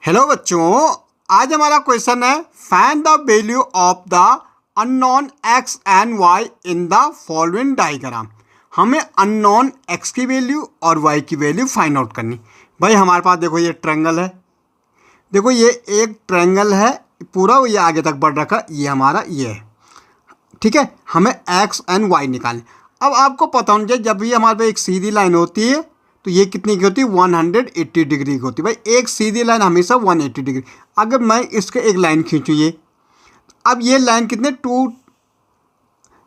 Hello बच्चों, आज हमारा क्वेश्चन है find the value of the unknown x and y in the following diagram. हमें अननोन एक्स की वैल्यू और वाई की वैल्यू फाइंड आउट करनी। भाई हमारे पास देखो ये ट्रायंगल है, देखो ये एक ट्रायंगल है पूरा, ये आगे तक बढ़ रखा, ये हमारा ये है, ठीक है। हमें एक्स एंड वाई निकालने। अब आपको पता होना चाहिए जब भी हमारे पास एक सीधी लाइन होती है तो ये कितनी की होती है, 180 डिग्री की होती है। भाई एक सीधी लाइन हमेशा 180 डिग्री। अगर मैं इसके एक लाइन खींचूँ ये, अब ये लाइन कितने टू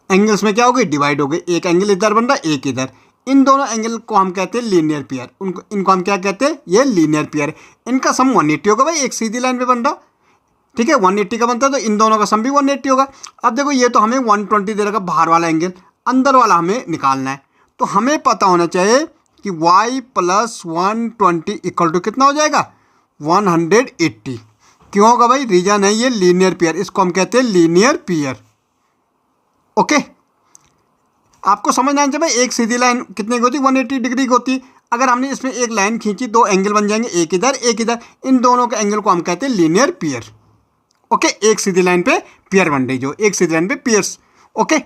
एंगल्स में क्या हो गई, डिवाइड हो गई। एक एंगल इधर बन रहा है, एक इधर। इन दोनों एंगल को हम कहते हैं लीनियर पेयर। इनको हम क्या कहते हैं, ये लीनियर पेयर है। इनका सम 180 होगा। भाई एक सीधी लाइन पे बन रहा, ठीक है, 180 का बनता है तो इन दोनों का सम भी 180 होगा। अब देखो ये तो हमें 120 दे रखा, बाहर वाला एंगल, अंदर वाला हमें निकालना है। तो हमें पता होना चाहिए कि y प्लस 120 इक्वल टू कितना हो जाएगा, 180। क्यों होगा भाई, रीजन है ये लीनियर पेयर, इसको हम कहते हैं लीनियर पेयर। ओके, आपको समझना चाहिए भाई एक सीधी लाइन कितने की होती है, 180 डिग्री की होती है। अगर हमने इसमें एक लाइन खींची, दो एंगल बन जाएंगे, एक इधर एक इधर। इन दोनों के एंगल को हम कहते हैं लीनियर पेयर। ओके, एक सीधी लाइन पे पेयर बन रही, जो एक सीधी लाइन पे पेयर्स। ओके,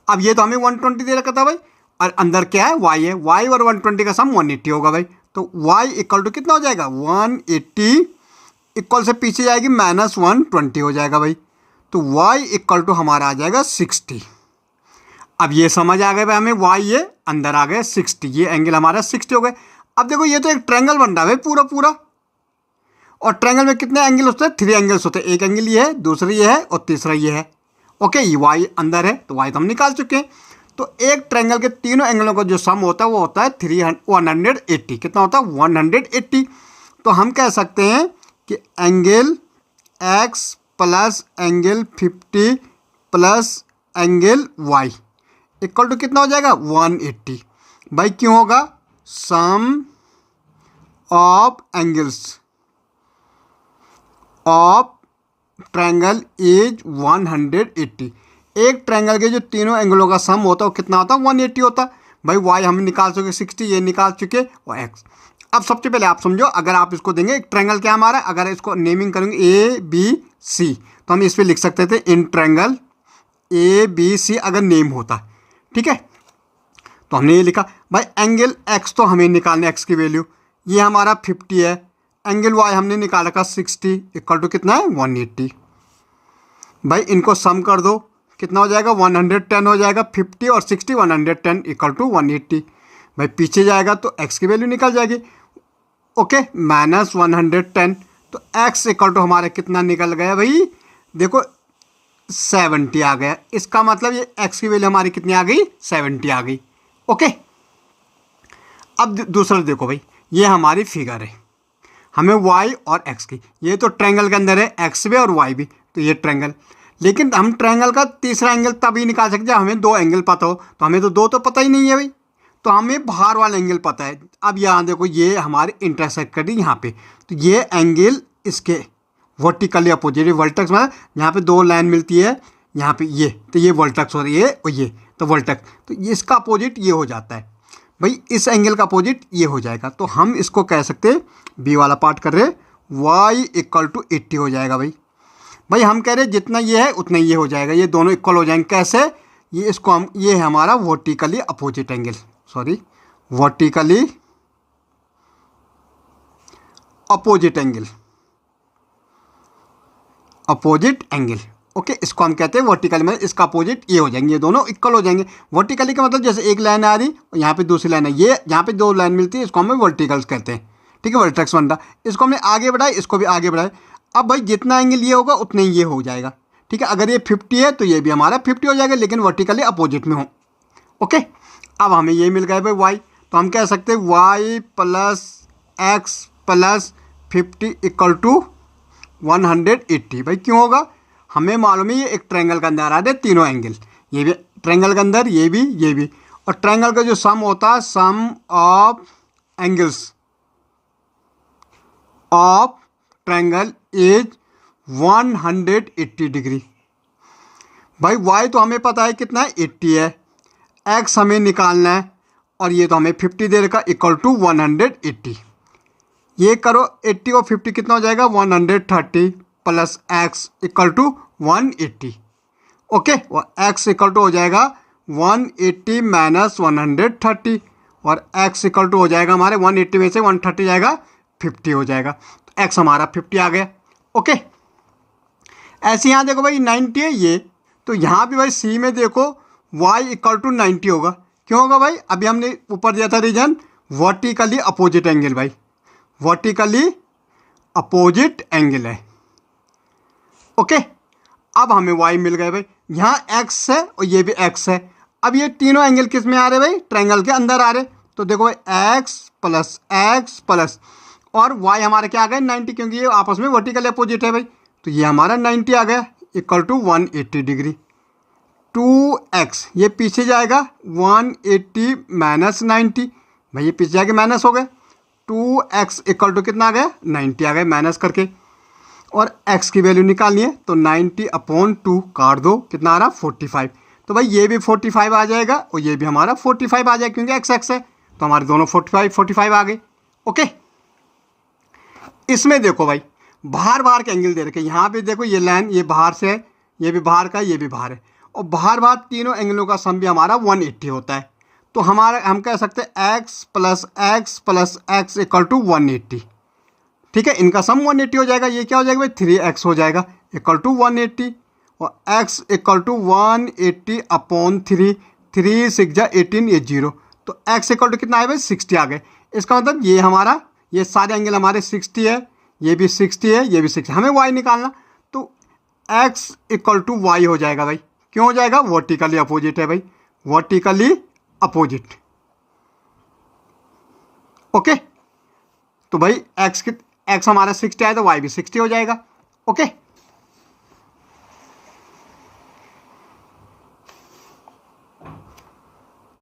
अब ये तो हमें 120 दे रखा था भाई, और अंदर क्या है, y है। y और 120 का सम 180 होगा भाई। तो y इक्वल टू कितना हो जाएगा, 180 इक्वल से पीछे जाएगी माइनस 120 हो जाएगा भाई। तो y इक्वल टू हमारा आ जाएगा 60। अब ये समझ आ गया भाई हमें, y ये अंदर आ गया 60, ये एंगल हमारा 60 हो गए। अब देखो ये तो एक ट्रायंगल बन रहा है भाई पूरा पूरा, और ट्रायंगल में कितने एंगल होते हैं, 3 एंगल्स होते हैं। एक एंगल ये है, दूसरा ये है, और तीसरा ये है। ओके, ये y अंदर है तो y तो हम निकाल चुके हैं। तो एक ट्रायंगल के तीनों एंगलों का जो सम होता है वो होता है 180। कितना होता है, 180। तो हम कह सकते हैं कि angle x plus angle 50 plus angle y equal to कितना हो जाएगा, 180। भाई क्यों होगा, sum of angles of triangle is 180। एक ट्रायंगल के जो तीनों एंगलों का सम होता है वो कितना होता है, 180 होता है। भाई y हम निकाल चुके 60, ये निकाल चुके, और x। अब सबसे पहले आप समझो, अगर आप इसको देंगे, एक ट्रायंगल क्या हमारा, अगर इसको नेमिंग करेंगे ए बी सी तो हम इस पर लिख सकते थे in triangle A B C, अगर नेम होता, ठीक है। तो हमने ये लिखा। भाई एंगल x तो हमें निकालना, x की वैल्यू ये हमारा 50 है। एंगल y हमने निकाल रखा 60 इक्वल टू कितना है, 180। भाई इनको सम कर दो, कितना हो जाएगा, 110 हो जाएगा। 50 और 60 110 इक्वल टू 180। भाई पीछे जाएगा तो x की वैल्यू निकल जाएगी। Okay, minus 110। तो x इक्वल टू हमारे कितना निकल गया भाई, देखो 70 आ गया। इसका मतलब ये x की वैल्यू हमारी कितनी आ गई, 70 आ गई। ओके, अब दूसरा देखो भाई, ये हमारी फिगर है, हमें y और x की, ये तो ट्रायंगल के अंदर है, x भी और y भी, तो ये ट्रायंगल। लेकिन हम ट्रायंगल का तीसरा एंगल तभी निकाल सकते हैं हमें दो एंगल पता हो। तो हमें तो दो तो पता ही नहीं है भाई, तो हमें बाहर वाला एंगल पता है। अब यहाँ देखो, ये हमारे इंटरसेक्ट कर दी यहाँ पे, तो ये एंगल इसके वर्टिकली अपोजिट, वर्टेक्स मतलब यहाँ पे दो लाइन मिलती है, यहाँ पे ये, तो ये वर्टेक्स हो रही है, और ये तो वर्टेक्स, तो इसका अपोजिट ये हो जाता है भाई, इस एंगल का अपोजिट ये हो जाएगा। तो हम इसको कह सकते हैं, बी वाला पार्ट कर रहे, y इक्वल टू 80 हो जाएगा भाई। भाई हम कह रहे जितना ये है उतना ये हो जाएगा, ये दोनों इक्वल हो जाएंगे। कैसे, ये इसको हम, ये है हमारा vertically opposite angle, sorry vertically opposite angle, opposite angle. Okay, इसको हम कहते हैं वर्टिकली, मतलब इसका अपोजिट ये हो जाएंगे, ये दोनों इक्वल हो जाएंगे। वर्टिकली का मतलब जैसे एक लाइन आ रही और यहाँ पे दूसरी लाइन है, ये यहाँ पे दो लाइन मिलती है, इसको हम वर्टिकल्स कहते हैं, ठीक है, वर्टेक्स बन रहा। इसको हमने आगे बढ़ाया, इसको भी आगे बढ़ाया। अब भाई जितना एंगल ये होगा उतना ही ये हो जाएगा, ठीक है। अगर ये 50 है तो ये भी हमारा 50 हो जाएगा, लेकिन वर्टिकली अपोजिट में हो। ओके, अब हमें ये मिल गया भाई y, तो हम कह सकते हैं y plus x plus 50 equal to 180। भाई क्यों होगा, हमें मालूम है ये एक ट्रायंगल के अंदर आ रहे तीनों एंगल, ये भी ट्रायंगल के अंदर, ये भी, और ट्रायंगल का जो सम होता है, sum of angles of triangle is 180 degree. भाई y तो हमें पता है कितना है, 80 है, x हमें निकालना है, और ये तो हमें 50 दे रखा, इक्वल टू 180। ये करो 80 और 50 कितना हो जाएगा 130 plus x equal to 180। Okay, और एक्स इक्वल टू हो जाएगा 180 माइनस 130 और एक्स इक्वल टू हो जाएगा हमारे 180 में से 130 जाएगा 50 हो जाएगा। तो एक्स हमारा 50 आ गया। ओके, ऐसे यहाँ देखो भाई 90 है ये, तो यहाँ भी भाई सी में देखो y इक्वल टू 90 होगा। क्यों होगा भाई? अभी हमने ऊपर दिया था रीजन वर्टिकली अपोजिट एंगल, भाई वर्टिकली अपोजिट एंगल है। ओके, अब हमें y मिल गए भाई, यहाँ x है और ये भी x है। अब ये तीनों एंगल किस में आ रहे भाई? ट्रायंगल के अंदर आ रहे। तो देखो भाई x प्लस और y हमारे क्या आ गए 90, क्योंकि ये आपस में वर्टिकली अपोजिट है भाई। तो ये हमारा 90 आ गया इक्वल टू 180 डिग्री। 2x ये पीछे जाएगा 180 माइनस 90, भाई ये पीछे जाके माइनस हो गए। 2x इक्वल टू कितना आ गया 90 आ गया माइनस करके, और x की वैल्यू निकालनी है तो 90/2 काट दो, कितना आ रहा 45। तो भाई ये भी 45 आ जाएगा और ये भी हमारा 45 आ जाएगा, क्योंकि x है तो हमारे दोनों 45 आ गए। ओके, इसमें देखो भाई बाहर के एंगल दे रखे, यहाँ पे देखो ये लाइन ये बाहर से है, ये भी बाहर का, ये भी बाहर है, और बाहर तीनों एंगलों का सम भी हमारा 180 होता है। तो हम कह सकते हैं x plus x equal to 180। ठीक है, इनका सम 180 हो जाएगा। ये क्या हो जाएगा भाई 3x हो जाएगा इक्वल टू 180, और x इक्वल टू 180/3, 3 6 जा 18, ये 0, तो x इक्वल टू कितना है भाई 60 आ गए। इसका मतलब ये हमारा ये सारे एंगल हमारे 60 है, ये भी 60 है, ये भी 60, हमें y निकालना। तो x इक्वल टू y हो जाएगा भाई। क्यों हो जाएगा? वर्टिकली अपोजिट है भाई, वर्टिकली अपोजिट। ओके, तो भाई x हमारा 60 है तो y भी 60 हो जाएगा। ओके।